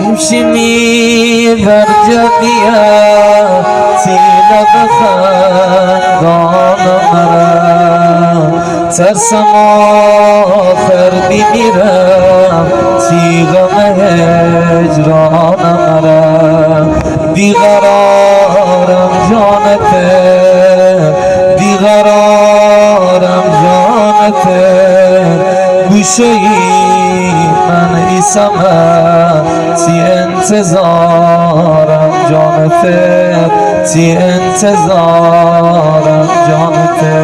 میشینی بر جمعیت سینه بخندان مرم ترسم آخر بمیرم سیغم هجران مرم بیقرارم جانته بیقرارم جانته گوشه ای من ایسم تی انتظارم جانته تی انتظارم جانته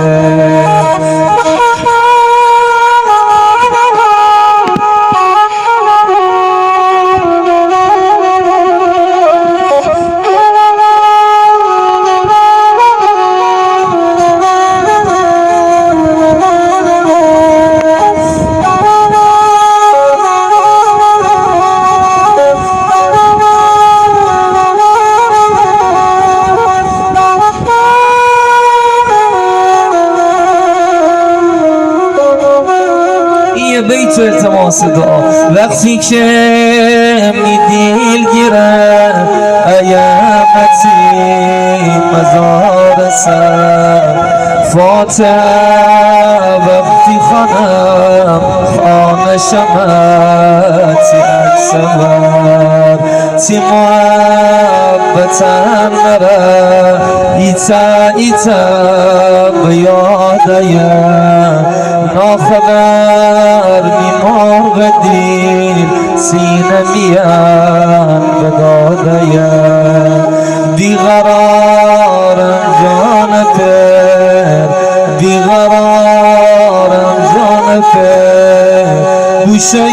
بیت التماس دعا وقتی که می دلگیره ایامتی مزار سر فاتح وقتی خانم خانه شمتی اکسور تی محبتن مره ایتا بیادیم ناخبر میمرغ دل سینه میان به دادیم بیقرارم جانته بیقرارم جانته گوشه